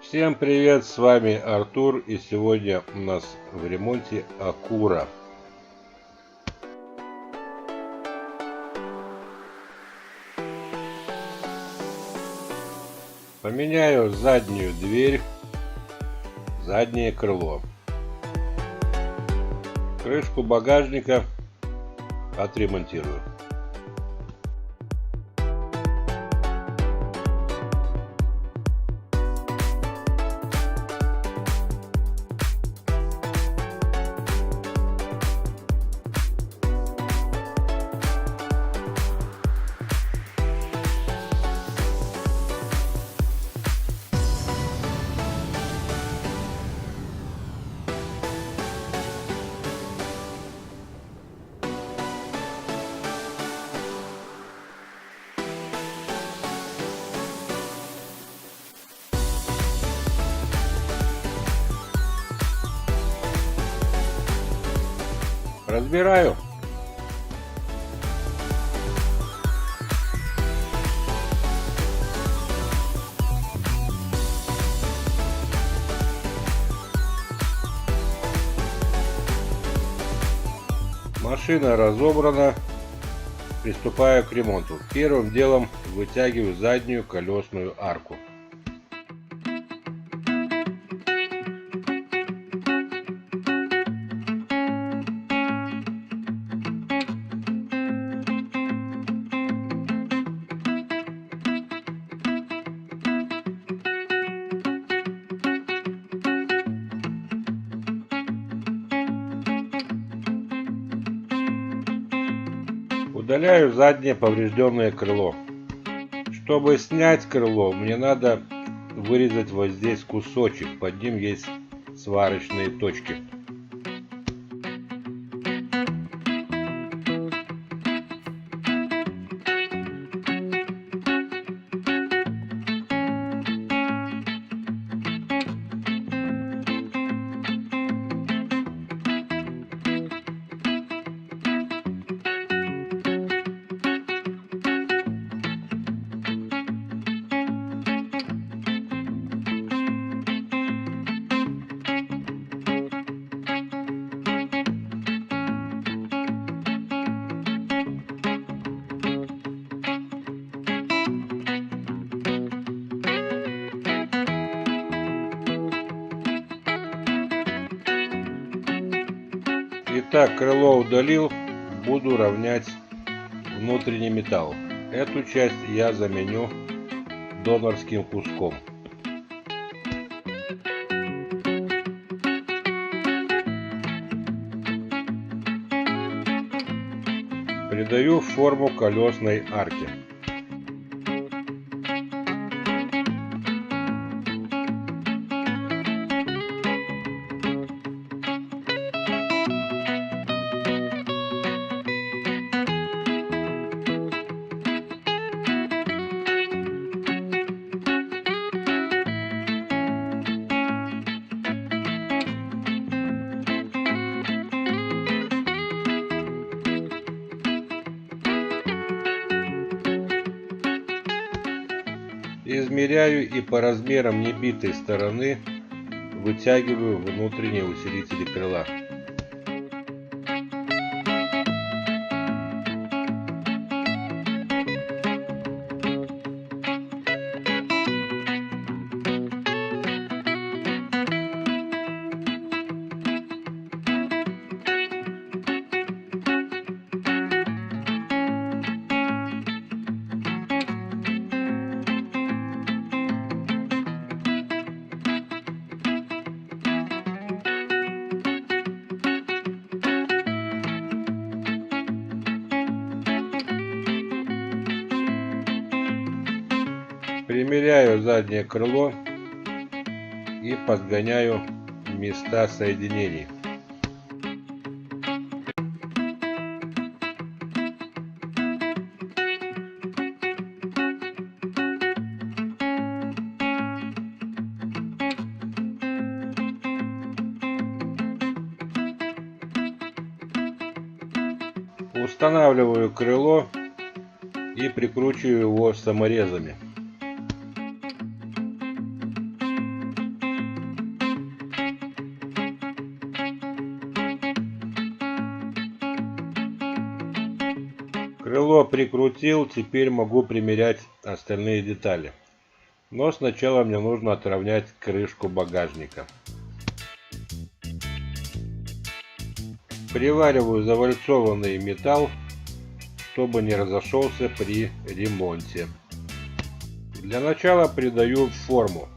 Всем привет, с вами Артур, и сегодня у нас в ремонте Акура. Поменяю заднюю дверь, заднее крыло. Крышку багажника отремонтирую. Разбираю. Машина разобрана. Приступаю к ремонту. Первым делом вытягиваю заднюю колесную арку. Удаляю заднее поврежденное крыло. Чтобы снять крыло, мне надо вырезать вот здесь кусочек. Под ним есть сварочные точки. Итак, крыло удалил, буду равнять внутренний металл. Эту часть я заменю донорским куском. Придаю форму колесной арки. Измеряю и по размерам небитой стороны вытягиваю внутренние усилители крыла. Примеряю заднее крыло и подгоняю места соединений. Устанавливаю крыло и прикручиваю его саморезами. Крыло прикрутил, теперь могу примерять остальные детали. Но сначала мне нужно отровнять крышку багажника. Привариваю завальцованный металл, чтобы не разошелся при ремонте. Для начала придаю форму.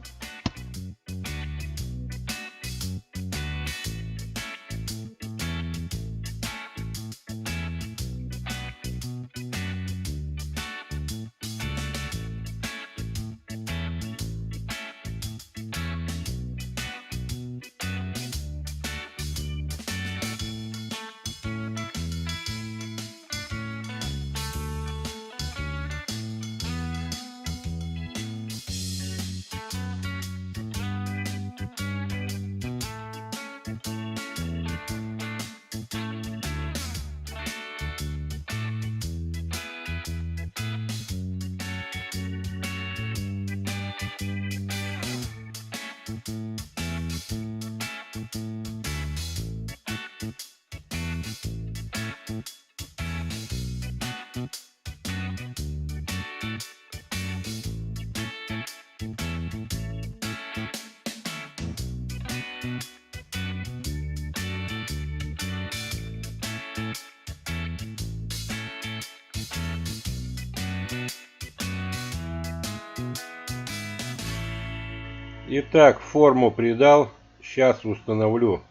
Итак, форму придал. Сейчас установлю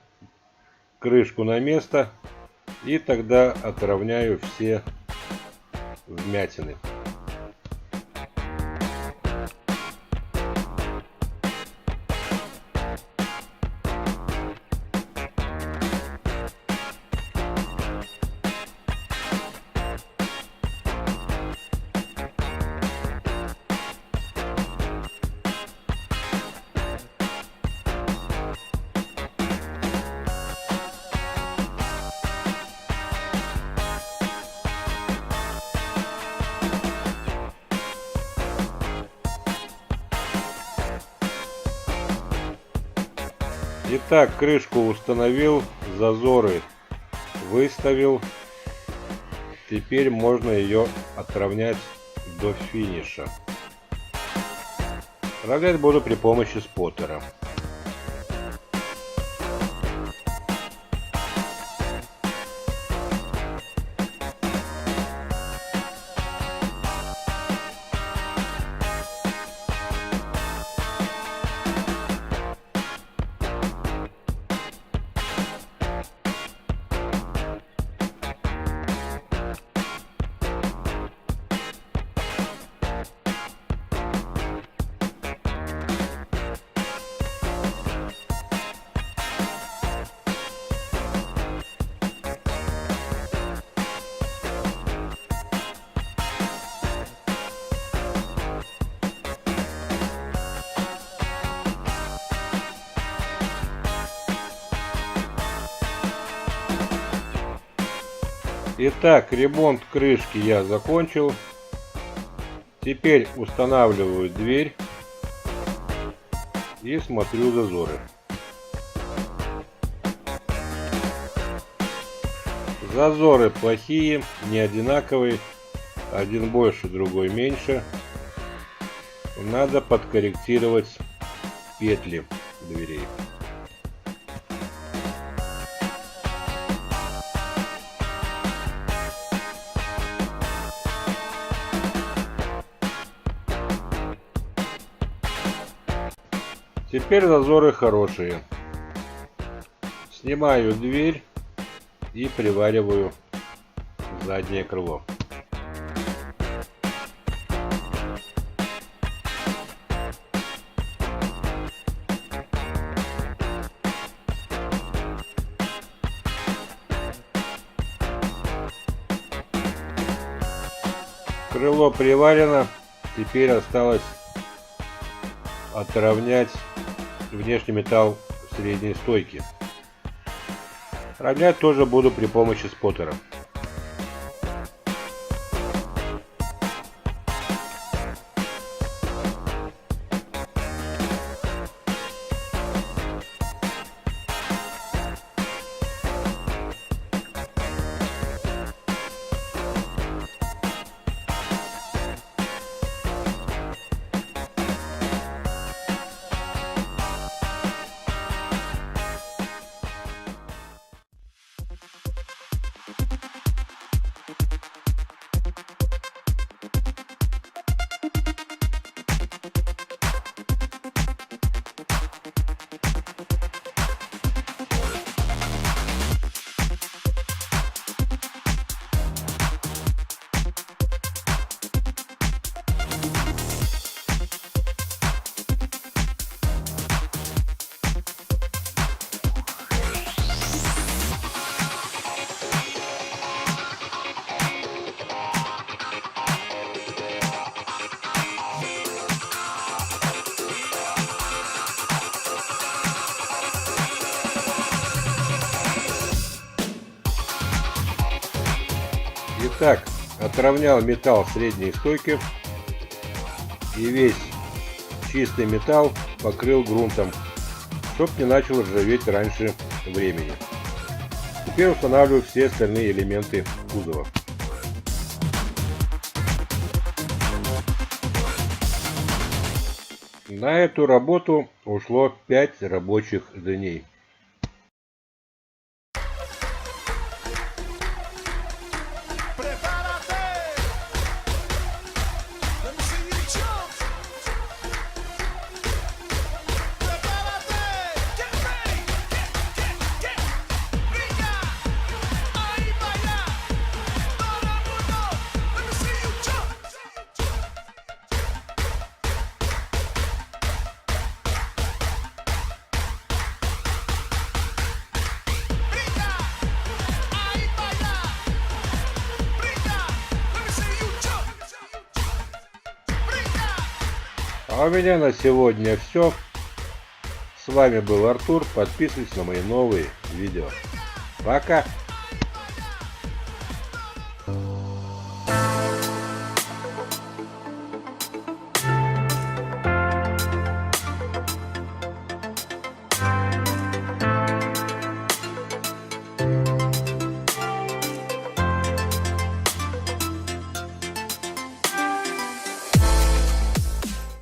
крышку на место и тогда отровняю все вмятины. Итак, крышку установил, зазоры выставил. Теперь можно ее отровнять до финиша. Равнять буду при помощи споттера. Итак, ремонт крышки я закончил. Теперь устанавливаю дверь и смотрю зазоры. Зазоры плохие, не одинаковые. Один больше, другой меньше. Надо подкорректировать петли дверей. Теперь зазоры хорошие. Снимаю дверь и привариваю заднее крыло. Крыло приварено. Теперь осталось отровнять внешний металл средней стойки. Равнять тоже буду при помощи споттера. Так, отровнял металл средней стойки и весь чистый металл покрыл грунтом, чтоб не начал ржаветь раньше времени. Теперь устанавливаю все остальные элементы кузова. На эту работу ушло 5 рабочих дней. А у меня на сегодня все. С вами был Артур. Подписывайтесь на мои новые видео. Пока!